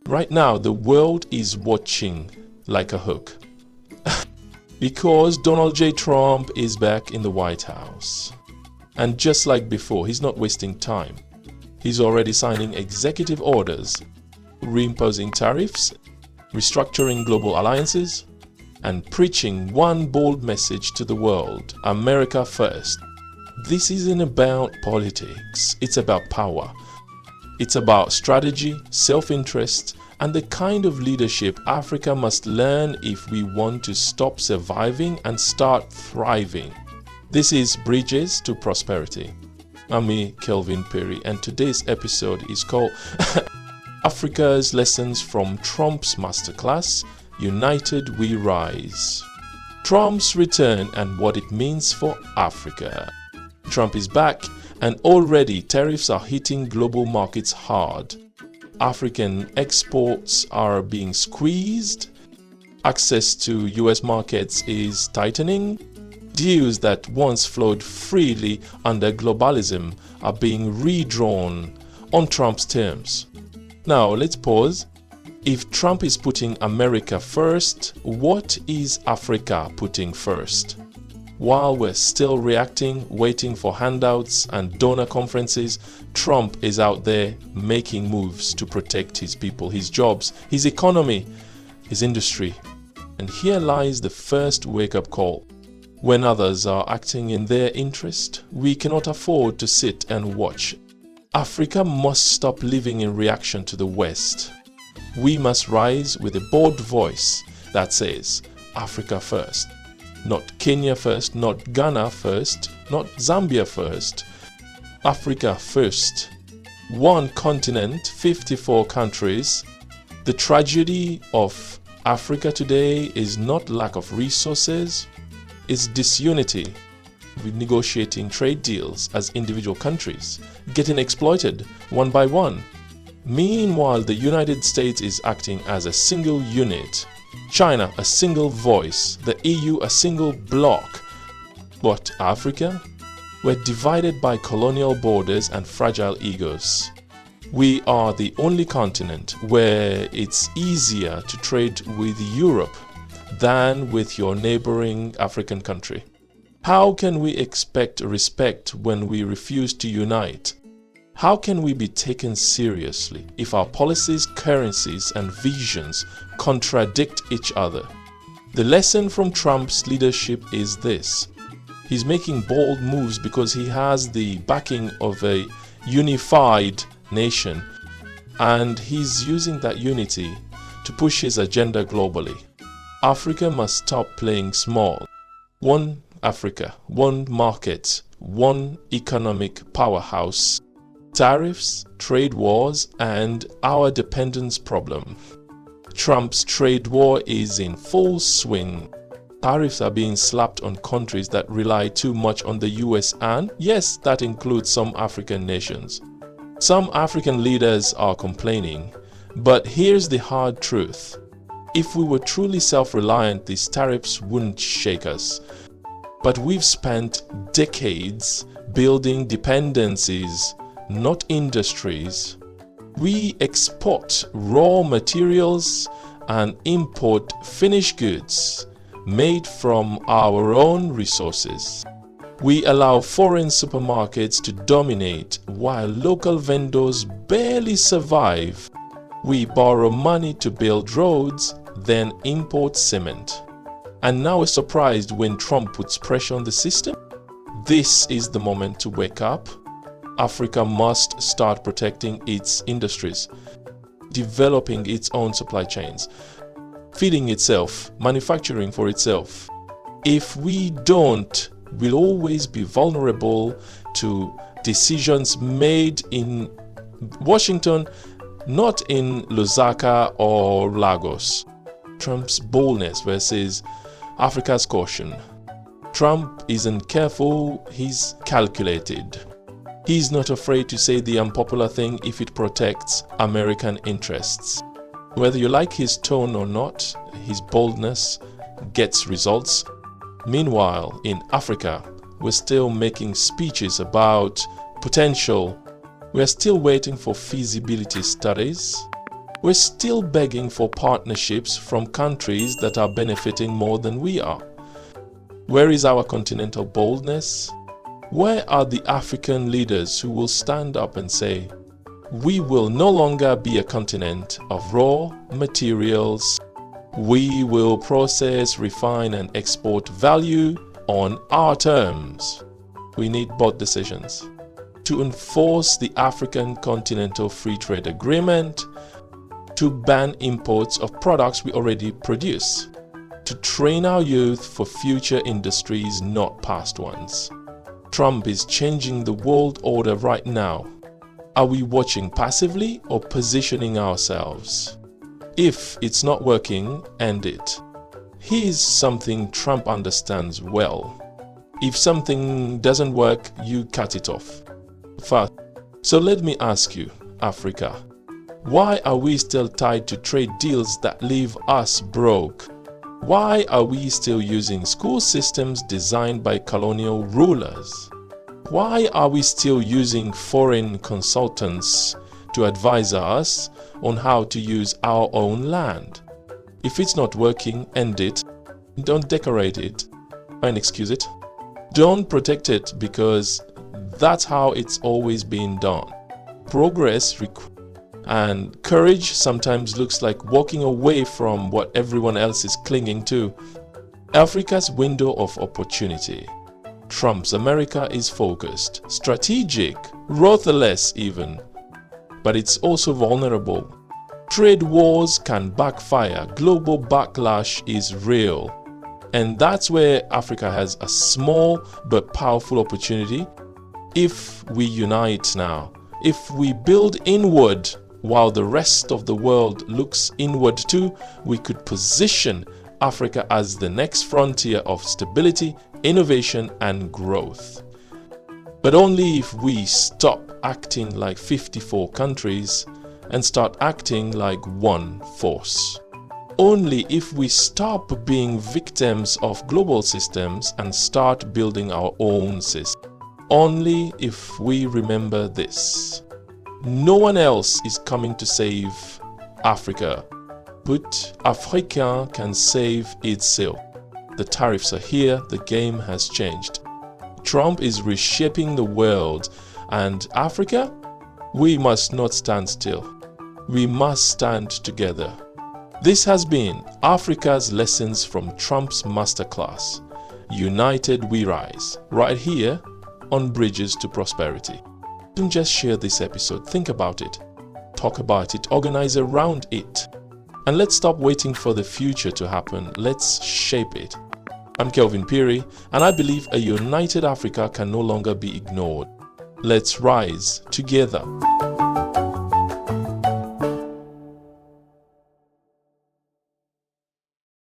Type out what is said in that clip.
Right now, the world is watching like a hook because Donald J. Trump is back in the White House. And just like before, he's not wasting time. He's already signing executive orders, reimposing tariffs, restructuring global alliances, and preaching one bold message to the world: America first. This isn't about politics, it's about power. It's about strategy, self-interest, and the kind of leadership Africa must learn if we want to stop surviving and start thriving. This is Bridges to Prosperity. I'm me, Kelvin Phiri, and today's episode is called Africa's Lessons from Trump's Masterclass, United We Rise. Trump's return and what it means for Africa. Trump is back, and already tariffs are hitting global markets hard. African exports are being squeezed. Access to US markets is tightening. Deals that once flowed freely under globalism are being redrawn on Trump's terms. Now, let's pause. If Trump is putting America first, what is Africa putting first? While we're still reacting, waiting for handouts and donor conferences, Trump is out there making moves to protect his people, his jobs, his economy, his industry. And here lies the first wake-up call. When others are acting in their interest, we cannot afford to sit and watch. Africa must stop living in reaction to the West. We must rise with a bold voice that says, Africa first. Not Kenya first, not Ghana first, not Zambia first. Africa first. One continent, 54 countries. The tragedy of Africa today is not lack of resources, it's disunity. We're negotiating trade deals as individual countries, getting exploited one by one. Meanwhile, the United States is acting as a single unit. China a single voice, the EU a single bloc. But Africa? We're divided by colonial borders and fragile egos. We are the only continent where it's easier to trade with Europe than with your neighboring African country. How can we expect respect when we refuse to unite? How can we be taken seriously if our policies, currencies, and visions contradict each other? The lesson from Trump's leadership is this. He's making bold moves because he has the backing of a unified nation, and he's using that unity to push his agenda globally. Africa must stop playing small. One Africa, one market, one economic powerhouse. Tariffs, trade wars, and our dependence problem. Trump's trade war is in full swing. Tariffs are being slapped on countries that rely too much on the US, and yes, that includes some African nations. Some African leaders are complaining, but here's the hard truth. If we were truly self-reliant, these tariffs wouldn't shake us. But we've spent decades building dependencies, not industries. We export raw materials and import finished goods made from our own resources. We allow foreign supermarkets to dominate while local vendors barely survive. We borrow money to build roads, then import cement. And now we're surprised when Trump puts pressure on the system? This is the moment to wake up. Africa must start protecting its industries, developing its own supply chains, feeding itself, manufacturing for itself. If we don't, we'll always be vulnerable to decisions made in Washington, not in Lusaka or Lagos. Trump's boldness versus Africa's caution. Trump isn't careful, he's calculated. He's not afraid to say the unpopular thing if it protects American interests. Whether you like his tone or not, his boldness gets results. Meanwhile, in Africa, we're still making speeches about potential. We are still waiting for feasibility studies. We're still begging for partnerships from countries that are benefiting more than we are. Where is our continental boldness? Where are the African leaders who will stand up and say, we will no longer be a continent of raw materials. We will process, refine, and export value on our terms. We need bold decisions to enforce the African Continental Free Trade Agreement, to ban imports of products we already produce, to train our youth for future industries, not past ones. Trump is changing the world order right now. Are we watching passively or positioning ourselves? If it's not working, end it. Here's something Trump understands well. If something doesn't work, you cut it off. First, so let me ask you, Africa, why are we still tied to trade deals that leave us broke? Why are we still using school systems designed by colonial rulers? Why are we still using foreign consultants to advise us on how to use our own land? If it's not working, end it. Don't decorate it and excuse it. Don't protect it because that's how it's always been done. Progress and courage sometimes looks like walking away from what everyone else is clinging to. Africa's window of opportunity. Trump's America is focused, strategic, ruthless even. But it's also vulnerable. Trade wars can backfire. Global backlash is real. And that's where Africa has a small but powerful opportunity. If we unite now, if we build inward while the rest of the world looks inward too, we could position Africa as the next frontier of stability, innovation, and growth. But only if we stop acting like 54 countries and start acting like one force. Only if we stop being victims of global systems and start building our own system. Only if we remember this. No one else is coming to save Africa, but Africa can save itself. The tariffs are here, the game has changed. Trump is reshaping the world, and Africa, we must not stand still. We must stand together. This has been Africa's Lessons from Trump's Masterclass. United we rise, right here on Bridges to Prosperity. Don't just share this episode, think about it, talk about it, organize around it. And let's stop waiting for the future to happen, let's shape it. I'm Kelvin Phiri, and I believe a united Africa can no longer be ignored. Let's rise together.